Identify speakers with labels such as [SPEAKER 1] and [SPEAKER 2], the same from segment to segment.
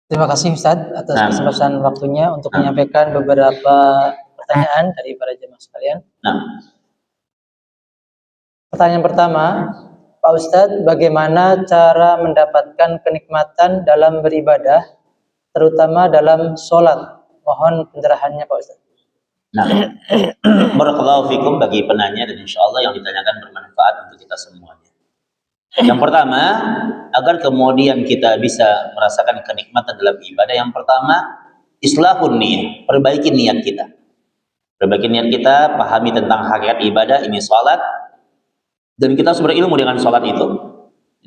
[SPEAKER 1] Terima kasih Ustadz atas
[SPEAKER 2] Nah,
[SPEAKER 1] kesempatan waktunya untuk menyampaikan beberapa pertanyaan dari para jemaah sekalian. Pertanyaan pertama, Pak Ustadz, bagaimana cara mendapatkan kenikmatan dalam beribadah, terutama dalam sholat? Mohon pencerahannya Pak Ustadz.
[SPEAKER 2] Nah, barakallahu fikum bagi penanya dan insya Allah yang ditanyakan bermanfaat untuk kita semuanya. Yang pertama, agar kemudian kita bisa merasakan kenikmatan dalam ibadah, yang pertama, islahun niat, perbaiki niat kita. Perbaiki niat kita, pahami tentang hakikat ibadah, ini sholat, dan kita harus berilmu dengan sholat itu.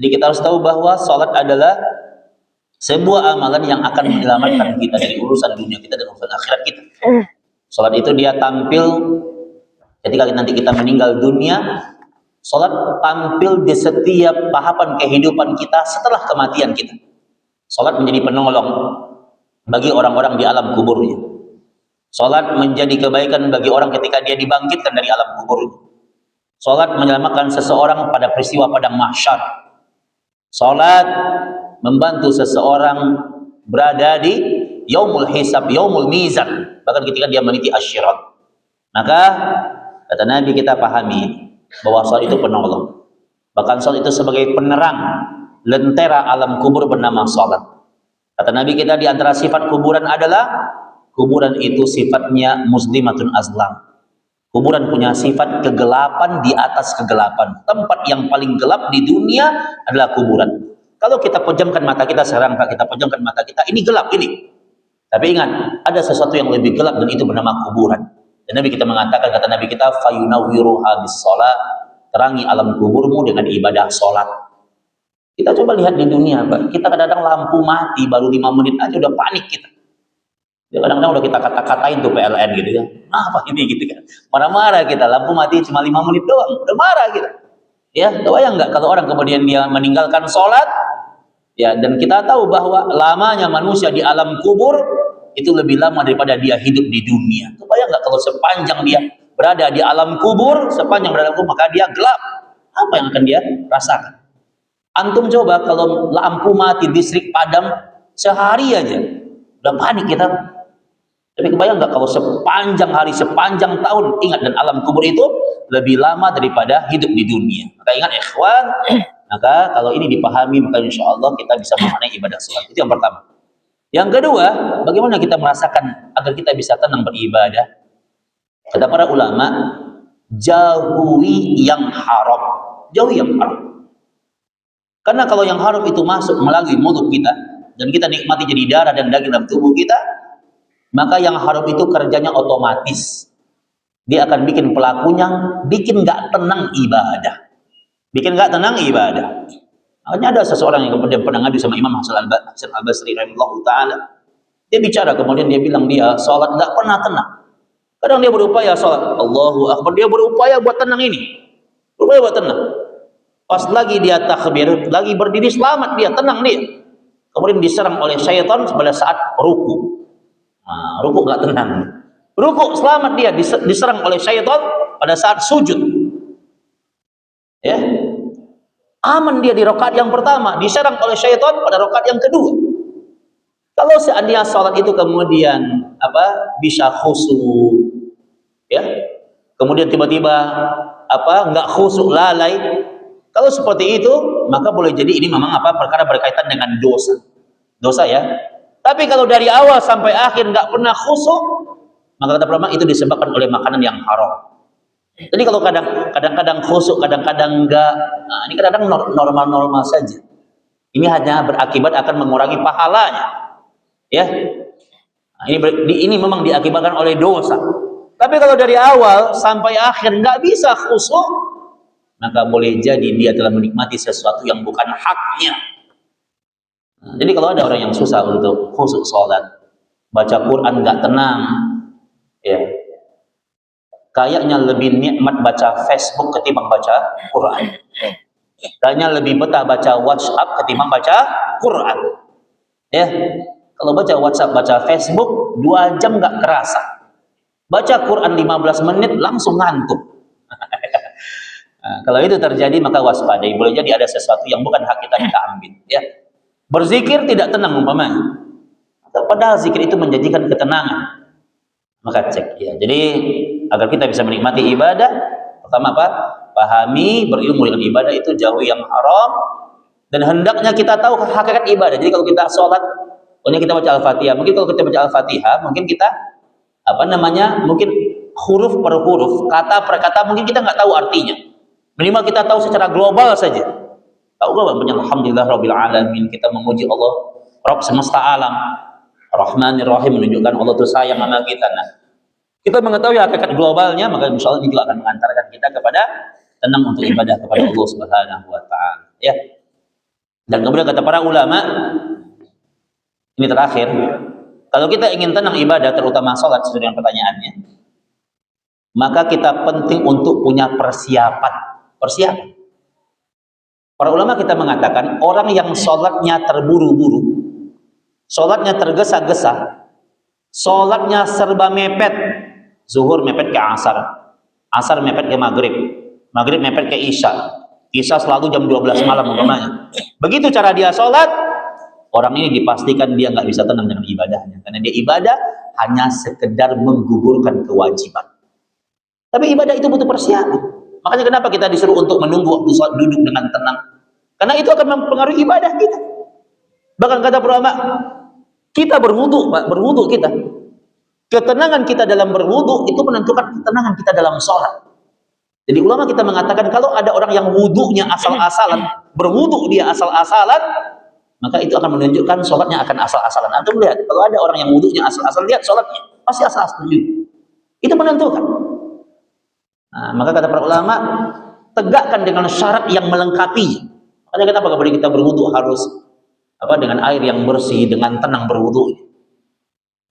[SPEAKER 2] Jadi kita harus tahu bahwa sholat adalah sebuah amalan yang akan menyelamatkan kita dari urusan dunia kita dan urusan akhirat kita. Sholat itu dia tampil ketika nanti kita meninggal dunia. Sholat tampil di setiap tahapan kehidupan kita setelah kematian kita. Sholat menjadi penolong bagi orang-orang di alam kuburnya. Sholat menjadi kebaikan bagi orang ketika dia dibangkitkan dari alam kubur. Sholat menyelamatkan seseorang pada peristiwa padang mahsyar. Sholat membantu seseorang berada di yaumul hisab, yaumul mizan, bahkan ketika dia meniti asyirat. Maka kata Nabi, kita pahami bahwa sholat itu penolong. Bahkan sholat itu sebagai penerang lentera alam kubur bernama sholat. Kata Nabi kita, di antara sifat kuburan adalah kuburan itu sifatnya muslimatun azlam. Kuburan punya sifat kegelapan di atas kegelapan. Tempat yang paling gelap di dunia adalah kuburan. Kalau kita pejamkan mata kita sekarang, kita pejamkan mata kita, ini gelap ini. Tapi ingat, ada sesuatu yang lebih gelap dan itu bernama kuburan. Dan Nabi kita mengatakan, kata Nabi kita, fayunawwiruha bis-shalah, terangi alam kuburmu dengan ibadah sholat. Kita coba lihat di dunia, Pak. Kita kadang-kadang lampu mati baru 5 menit aja udah panik kita. Kadang-kadang udah kita kata-katain tuh PLN gitu kan. Apa ini gitu kan. Marah-marah kita, lampu mati cuma 5 menit doang, udah marah kita. Ya, kebayang nggak kalau orang kemudian dia meninggalkan sholat, ya, dan kita tahu bahwa lamanya manusia di alam kubur itu lebih lama daripada dia hidup di dunia. Kebayang nggak kalau sepanjang dia berada di alam kubur, sepanjang berada di alam kubur, maka dia gelap. Apa yang akan dia rasakan? Antum coba kalau lampu mati, listrik padam sehari aja, udah panik kita. Tapi kebayang nggak kalau sepanjang hari, sepanjang tahun, ingat, dan alam kubur itu lebih lama daripada hidup di dunia. Maka ingat ikhwan, maka kalau ini dipahami, maka insya Allah kita bisa memaknai ibadah sholat. Itu yang pertama. Yang kedua, bagaimana kita merasakan agar kita bisa tenang beribadah? Kata para ulama, jauhi yang haram. Jauhi yang haram. Karena kalau yang haram itu masuk melalui mulut kita, dan kita nikmati jadi darah dan daging dalam tubuh kita, maka yang haram itu kerjanya otomatis. Dia akan bikin pelakunya bikin nggak tenang ibadah. Bikin nggak tenang ibadah. Hanya ada seseorang yang kemudian pernah ngadu sama Imam Hasan al-Basri rahimahullah ta'ala. Dia bicara, kemudian dia bilang dia sholat nggak pernah tenang. Kadang dia berupaya sholat, Allahu Akbar, dia berupaya buat tenang ini. Berupaya buat tenang. Pas lagi dia takbir, lagi berdiri selamat dia, tenang dia. Kemudian diserang oleh syaitan pada saat ruku. Nah, ruku nggak tenang. Ruku selamat dia, diserang oleh syaitan pada saat sujud. Ya. Aman dia di rakaat yang pertama, diserang oleh syaitan pada rakaat yang kedua. Kalau seandainya salat itu kemudian bisa khusyuk, ya, kemudian tiba-tiba nggak khusyuk, lalai, kalau seperti itu maka boleh jadi ini memang perkara berkaitan dengan dosa ya. Tapi kalau dari awal sampai akhir nggak pernah khusyuk, maka kata ulama itu disebabkan oleh makanan yang haram. Jadi kalau kadang-kadang khusyuk, kadang-kadang enggak, nah ini kadang-kadang normal-normal saja. Ini hanya berakibat akan mengurangi pahalanya. Ya. Nah, ini memang diakibatkan oleh dosa. Tapi kalau dari awal sampai akhir enggak bisa khusyuk, maka boleh jadi dia telah menikmati sesuatu yang bukan haknya. Nah, jadi kalau ada orang yang susah untuk khusyuk sholat, baca Quran enggak tenang, ya, kayaknya lebih nikmat baca Facebook ketimbang baca Quran. Kayaknya lebih betah baca WhatsApp ketimbang baca Quran. Ya, kalau baca WhatsApp, baca Facebook 2 jam nggak kerasa. Baca Quran 15 menit langsung ngantuk. Nah, kalau itu terjadi maka waspadai. Boleh jadi ada sesuatu yang bukan hak kita ambil. Ya, berzikir tidak tenang umpamanya. Padahal zikir itu menjanjikan ketenangan. Maka cek ya. Jadi agar kita bisa menikmati ibadah, pertama apa? Pahami, berilmu dengan ibadah itu jauh yang haram, dan hendaknya kita tahu hakikat ibadah. Jadi kalau kita sholat, pokoknya kita baca Al-Fatihah. Mungkin kalau kita baca Al-Fatihah, mungkin kita mungkin huruf per huruf, kata per kata, mungkin kita nggak tahu artinya. Minimal kita tahu secara global saja. Tahu global, alhamdulillah rabbil alamin, kita memuji Allah, Rabb semesta alam. Rahmanir Rahim, menunjukkan Allah itu sayang sama kita. Nah, kita mengetahui hakikat globalnya, maka insya Allah itu akan mengantarkan kita kepada tenang untuk ibadah kepada Allah Subhanahu wa Ta'ala. Ya. Dan kemudian kata para ulama, ini terakhir, kalau kita ingin tenang ibadah, terutama sholat sesuai dengan pertanyaannya, maka kita penting untuk punya persiapan. Para ulama kita mengatakan orang yang sholatnya terburu-buru, sholatnya tergesa-gesa, sholatnya serba mepet, zuhur mepet ke asar, asar mepet ke maghrib, maghrib mepet ke isya, isya selalu jam 12 malam umpamanya. Begitu cara dia sholat, orang ini dipastikan dia nggak bisa tenang dengan ibadahnya, karena dia ibadah hanya sekedar menggugurkan kewajiban. Tapi ibadah itu butuh persiapan. Makanya kenapa kita disuruh untuk menunggu waktu sholat, duduk dengan tenang, karena itu akan mempengaruhi ibadah kita. Bahkan kata ulama, kita berwudu kita. Ketenangan kita dalam berwudu itu menentukan ketenangan kita dalam sholat. Jadi ulama kita mengatakan kalau ada orang yang wudunya asal-asalan, berwudu dia asal-asalan, maka itu akan menunjukkan sholatnya akan asal-asalan. Antum lihat, kalau ada orang yang wudunya asal-asalan, lihat sholatnya pasti asal-asalan juga. Itu menentukan. Nah, maka kata para ulama, tegakkan dengan syarat yang melengkapi. Makanya kenapa kepada kita berwudu harus dengan air yang bersih, dengan tenang berwudu.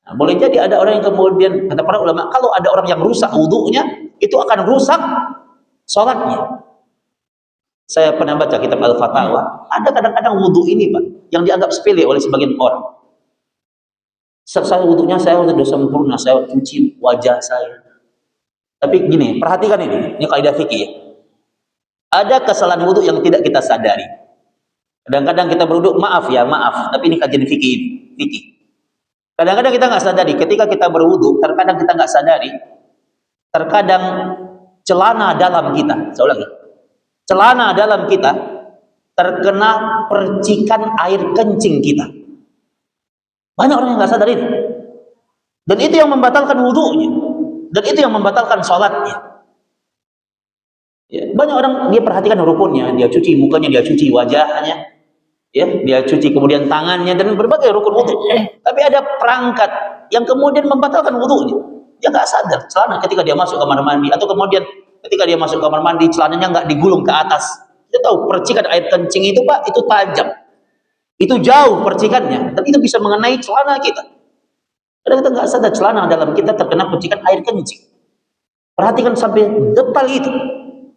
[SPEAKER 2] Nah, boleh jadi ada orang yang kemudian, kata para ulama, kalau ada orang yang rusak wudunya, itu akan rusak sholatnya. Saya pernah baca kitab Al-Fatawa, ada kadang-kadang wudu ini Pak, yang dianggap sepele oleh sebagian orang. Saya wudunya, saya sudah sempurna, saya cuci wajah saya. Tapi gini, perhatikan ini kaidah fikih ya. Ada kesalahan wudu yang tidak kita sadari. Kadang-kadang kita berwudu, maaf, tapi ini kajian fikih. Kadang-kadang kita nggak sadari, ketika kita berwudu, terkadang kita nggak sadari, terkadang celana dalam kita, saya ulangi, celana dalam kita terkena percikan air kencing kita. Banyak orang yang nggak sadar itu. Dan itu yang membatalkan wudunya. Dan itu yang membatalkan sholatnya. Ya, banyak orang dia perhatikan rukunnya, dia cuci mukanya, dia cuci wajahnya, ya, dia cuci kemudian tangannya dan berbagai rukun wudu. Tapi ada perangkat yang kemudian membatalkan wudunya. Dia nggak sadar celana ketika dia masuk kamar mandi, atau kemudian ketika dia masuk kamar mandi celananya nggak digulung ke atas. Dia tahu percikan air kencing itu Pak, itu tajam, itu jauh percikannya, dan itu bisa mengenai celana kita. Kadang kita nggak sadar celana dalam kita terkena percikan air kencing. Perhatikan sampai detail itu.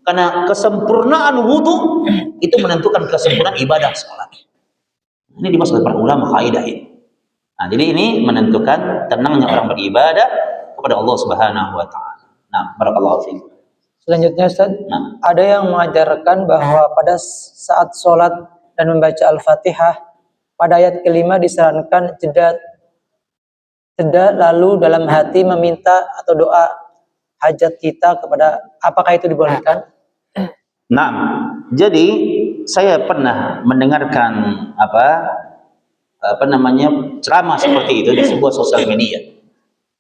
[SPEAKER 2] Karena kesempurnaan wudu itu menentukan kesempurnaan ibadah sholat. Ini dimaksud oleh para ulama kaidah ini. Nah, jadi ini menentukan tenangnya orang beribadah kepada Allah Subhanahu wa Ta'ala. Nah, barakallahu fiikum.
[SPEAKER 1] Selanjutnya Ustaz, ada yang mengajarkan bahwa pada saat sholat dan membaca Al-Fatihah, pada ayat kelima disarankan jeda lalu dalam hati meminta atau doa hajat kita kepada, apakah itu dibolehkan?
[SPEAKER 2] Nah, jadi saya pernah mendengarkan ceramah seperti itu di sebuah sosial media,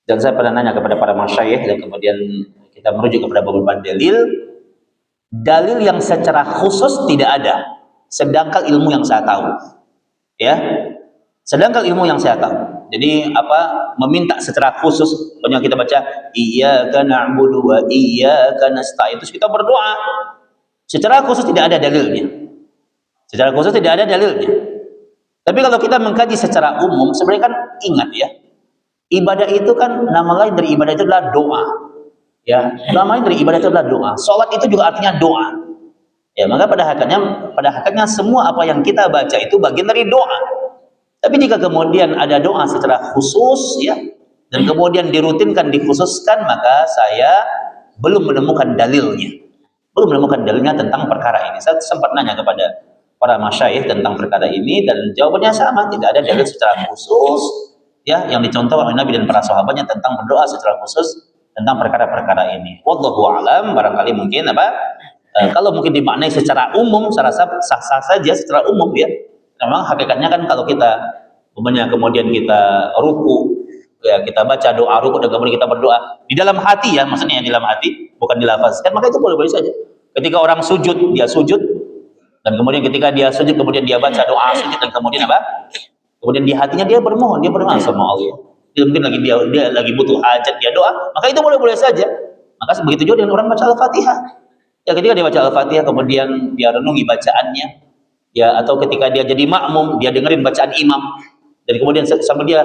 [SPEAKER 2] dan saya pernah nanya kepada para masyayikh, dan kemudian kita merujuk kepada beberapa dalil yang secara khusus tidak ada, sedangkan ilmu yang saya tahu, ya, sedangkan ilmu yang saya tahu. Jadi meminta secara khusus, banyak kita baca iyyaka na'budu wa iyyaka nasta'in, terus kita berdoa secara khusus, tidak ada dalilnya. Secara khusus tidak ada dalilnya. Tapi kalau kita mengkaji secara umum, sebenarnya kan ingat ya, ibadah itu kan nama lain dari ibadah itu adalah doa. Ya, nama lain dari ibadah itu adalah doa. Salat itu juga artinya doa. Ya, maka pada hakikatnya semua apa yang kita baca itu bagian dari doa. Tapi jika kemudian ada doa secara khusus, ya, dan kemudian dirutinkan, dikhususkan, maka saya belum menemukan dalilnya. Tentang perkara ini. Saya sempat nanya kepada para masyayikh tentang perkara ini, dan jawabannya sama, tidak ada dalil secara khusus ya yang dicontoh oleh Nabi dan para sahabatnya tentang berdoa secara khusus tentang perkara-perkara ini. Wallahu a'lam, barangkali mungkin kalau mungkin dimaknai secara umum, saya rasa sah-sah saja secara umum ya. Memang hakikatnya kan kalau kita kemudian kita ruku, ya kita baca doa ruku dan kemudian kita berdoa di dalam hati ya, maksudnya di dalam hati, bukan dilafazkan, maka itu boleh-boleh saja. Ketika orang sujud, dia sujud, dan kemudian ketika dia sujud, kemudian dia baca doa sujud, dan kemudian kemudian di hatinya dia bermohon, dia berdoa sama Allah. Dia mungkin dia lagi butuh hajat, dia doa, maka itu boleh-boleh saja. Maka begitu juga dengan orang baca Al-Fatihah. Ya ketika dia baca Al-Fatihah kemudian dia renungi bacaannya, ya atau ketika dia jadi makmum dia dengerin bacaan imam dan kemudian sambil dia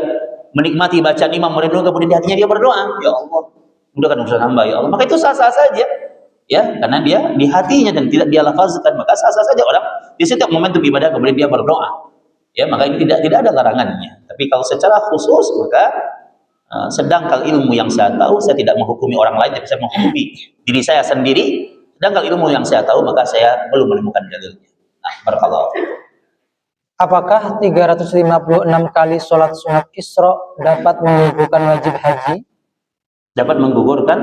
[SPEAKER 2] menikmati bacaan imam merenung kemudian di hatinya dia berdoa, ya Allah mudahkan urusan hamba ya Allah, maka itu sah-sah saja ya karena dia di hatinya dan tidak dia lafazkan, maka sah-sah saja orang di setiap momentum ibadah kemudian dia berdoa ya, maka ini tidak ada larangannya. Tapi kalau secara khusus maka sedangkal ilmu yang saya tahu, saya tidak menghukumi orang lain, tapi saya menghukumi diri saya sendiri. Sedangkan ilmu yang saya tahu, maka saya belum menemukan dalilnya. Nah, barakallahu fikum.
[SPEAKER 1] Apakah 356 kali sholat sunat Isra dapat menggugurkan wajib haji?
[SPEAKER 2] Dapat menggugurkan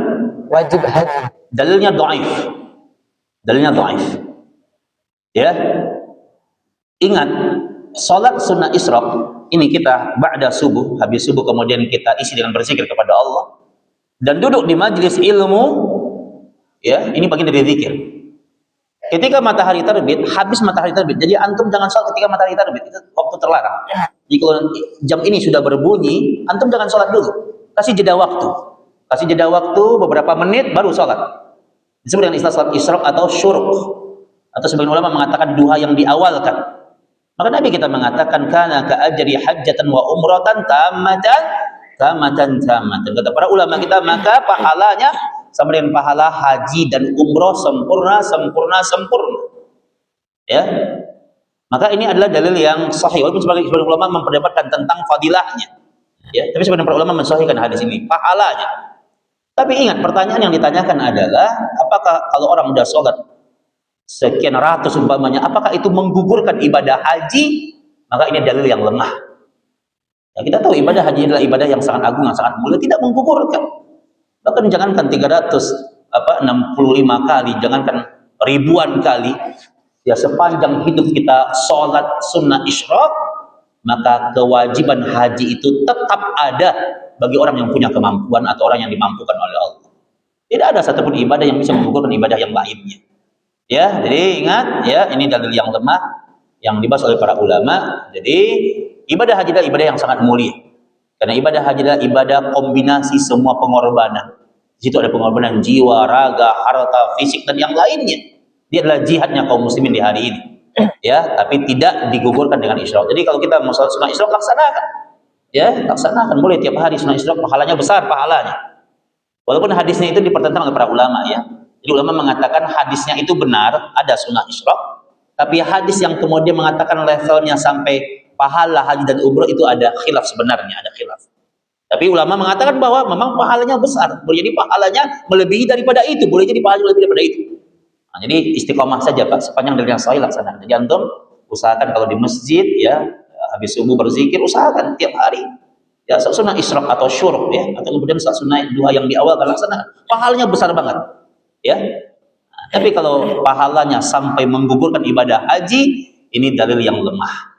[SPEAKER 1] wajib haji.
[SPEAKER 2] Dalilnya dhaif. Dalilnya dhaif. Ya. Ingat, sholat sunnah Isra ini kita ba'da subuh, habis subuh kemudian kita isi dengan berzikir kepada Allah dan duduk di majlis ilmu. Ya, ini bagian dari zikir. Ketika matahari terbit, habis matahari terbit. Jadi antum jangan sholat ketika matahari terbit, itu waktu terlarang. Jadi kalau jam ini sudah berbunyi, antum jangan sholat dulu. Kasih jeda waktu. Kasih jeda waktu beberapa menit baru sholat. Disebut dengan istilah sholat isyraq atau syuruk. Atau sebagian ulama mengatakan duha yang diawalkan. Maka Nabi kita mengatakan kana ka ajri hajjatan wa umratan tamatan. Kata para ulama kita, maka pahalanya sama dengan pahala haji dan umroh sempurna. Ya, maka ini adalah dalil yang sahih. Walaupun sebagian ulama memperdapatkan tentang fadilahnya, ya, tapi sebagian para ulama mensahihkan hadis ini pahalanya. Tapi ingat, pertanyaan yang ditanyakan adalah apakah kalau orang sudah sholat sekian ratus umpamanya, apakah itu menggugurkan ibadah haji? Maka ini dalil yang lemah. Ya, kita tahu ibadah haji adalah ibadah yang sangat agung, yang sangat mulia, tidak menggugurkan. Bahkan jangankan 365 kali, jangankan ribuan kali, ya sepanjang hidup kita sholat sunnah isyraq, maka kewajiban haji itu tetap ada bagi orang yang punya kemampuan atau orang yang dimampukan oleh Allah. Tidak ada satupun ibadah yang bisa menggugurkan ibadah yang lainnya. Ya, jadi ingat ya, ini dalil yang lemah yang dibahas oleh para ulama. Jadi ibadah haji adalah ibadah yang sangat mulia. Karena ibadah haji adalah ibadah kombinasi semua pengorbanan. Di situ ada pengorbanan jiwa, raga, harta, fisik dan yang lainnya. Dia adalah jihadnya kaum muslimin di hari ini. Ya, tapi tidak digugurkan dengan isyraq. Jadi kalau kita mau sholat sunnah isyraq, laksanakan. Ya, laksanakan boleh tiap hari sunnah isyraq, pahalanya besar pahalanya. Walaupun hadisnya itu dipertentangkan oleh para ulama ya. Jadi ulama mengatakan hadisnya itu benar, ada sunnah isyraq. Tapi hadis yang kemudian mengatakan levelnya sampai pahala haji dan umroh itu ada khilaf sebenarnya, ada khilaf. Tapi ulama mengatakan bahwa memang pahalanya besar, boleh jadi pahalanya melebihi daripada itu, boleh jadi pahalanya melebihi daripada itu. Nah, jadi istiqomah saja Pak, sepanjang dari yang sahih laksanakan. Jadi antum usahakan kalau di masjid ya, habis subuh berzikir, usahakan tiap hari. Ya, sunnah isyraq atau syuruk ya, atau kemudian sunnah dua yang di awal kan laksanakan. Pahalanya besar banget. Ya. Nah, tapi kalau pahalanya sampai menggugurkan ibadah haji, ini dalil yang lemah.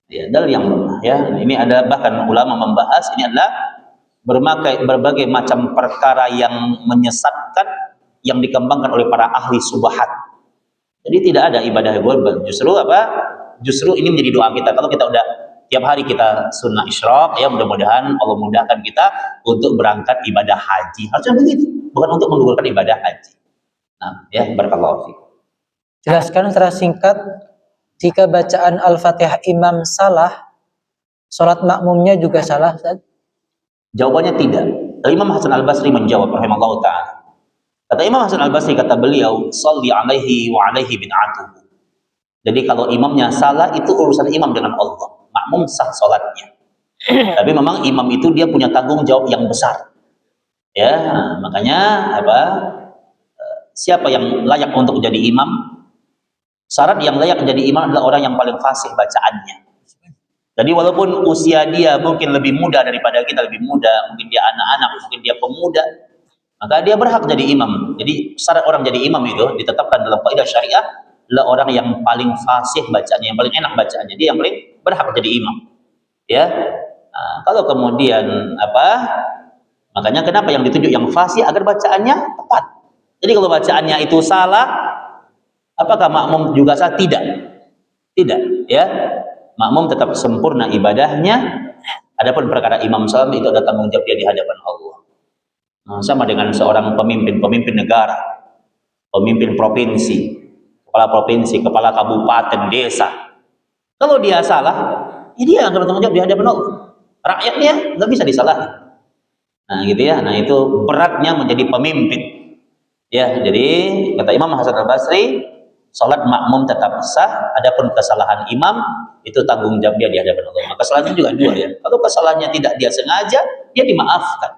[SPEAKER 2] Ya, dalil yang lemah ya. Ini ada bahkan ulama membahas ini adalah berbagai macam perkara yang menyesatkan yang dikembangkan oleh para ahli subhat. Jadi tidak ada ibadah ghaib. Justru ini menjadi doa kita. Kalau kita udah tiap hari kita sunnah isyraq ya, mudah-mudahan Allah mudahkan kita untuk berangkat ibadah haji. Harusnya begitu, bukan untuk menggugurkan ibadah haji. Nah, ya barakallahu fiik.
[SPEAKER 1] Jelaskan secara singkat, jika bacaan Al-Fatihah imam salah, sholat makmumnya juga salah, Ustaz?
[SPEAKER 2] Jawabannya tidak. Imam Hasan Al-Basri menjawab rahimallahu ta'ala. Kata Imam Hasan Al-Basri, kata beliau, "Shalli alaihi wa alaihi bin'atuhu." Jadi kalau imamnya salah, itu urusan imam dengan Allah. Makmum sah sholatnya. Tapi memang imam itu dia punya tanggung jawab yang besar. Ya, makanya siapa yang layak untuk jadi imam? Syarat yang layak menjadi imam adalah orang yang paling fasih bacaannya. Jadi walaupun usia dia mungkin lebih muda daripada kita, lebih muda, mungkin dia anak-anak, mungkin dia pemuda, maka dia berhak jadi imam. Jadi syarat orang jadi imam itu ditetapkan dalam kaidah syariah adalah orang yang paling fasih bacanya, yang paling enak bacaannya, dia yang paling berhak jadi imam. Ya, kalau kemudian makanya kenapa yang ditunjuk yang fasih agar bacaannya tepat. Jadi kalau bacaannya itu salah, apakah makmum juga salah? Tidak, ya. Makmum tetap sempurna ibadahnya. Adapun perkara imam salam itu ada tanggung jawab dia di hadapan Allah. Sama dengan seorang pemimpin negara, pemimpin provinsi, kepala kabupaten, desa. Kalau dia salah, ya dia akan bertanggung jawab di hadapan Allah. Rakyatnya nggak bisa disalahin. Nah, gitu ya. Nah, itu beratnya menjadi pemimpin. Ya, jadi kata Imam Hasan Al-Basri, salat makmum tetap sah, adapun kesalahan imam itu tanggung jawab dia di hadapan Allah. Maka kesalahannya juga dua ya. Kalau kesalahannya tidak dia sengaja, dia dimaafkan.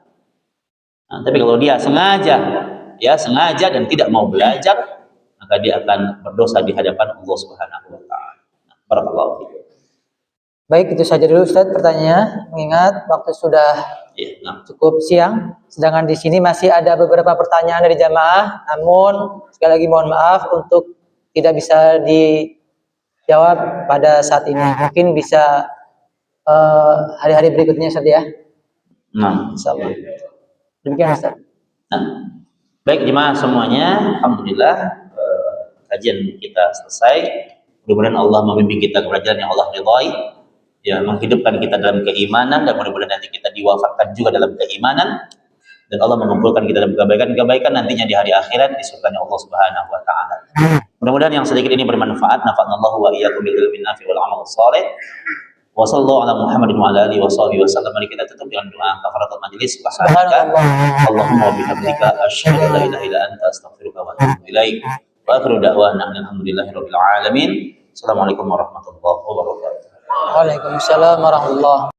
[SPEAKER 2] Nah, tapi kalau dia sengaja dan tidak mau belajar, maka dia akan berdosa di hadapan Allah Subhanahu wa taala. Barakallahu fiik.
[SPEAKER 1] Baik, itu saja dulu Ustaz pertanyaannya, mengingat waktu sudah cukup siang. Sedangkan di sini masih ada beberapa pertanyaan dari jamaah, namun sekali lagi mohon maaf untuk tidak bisa dijawab pada saat ini. Mungkin bisa hari-hari berikutnya Ustaz ya.
[SPEAKER 2] Nah,
[SPEAKER 1] insyaallah. Demikian Ustaz.
[SPEAKER 2] Nah, baik jemaah semuanya, alhamdulillah kajian kita selesai. Mudah-mudahan Allah membimbing kita kepada jalan yang Allah ridhai, ya, menghidupkan kita dalam keimanan, dan mudah-mudahan nanti kita diwafatkan juga dalam keimanan, dan Allah mengumpulkan kita dalam kebaikan-kebaikan nantinya di hari akhirat di surganya Allah Subhanahu wa taala. Mudah-mudahan yang sedikit ini bermanfaat. Nafa'anallahu wa iyyakum bil ilmi nafi wal amal shalih. Wa sallallahu ala Muhammadin wa ala alihi wa sahbihi wasallam. Mari kita tutup dengan doa kafaratul majelis. Subhanallah. Allahumma wa bihamdika asyhadu an la ilaha illa anta astaghfiruka wa atubu ilaik. Wa akhiru da'wana alhamdulillahirabbil alamin. Assalamualaikum warahmatullahi wabarakatuh.
[SPEAKER 1] Waalaikumsalam warahmatullahi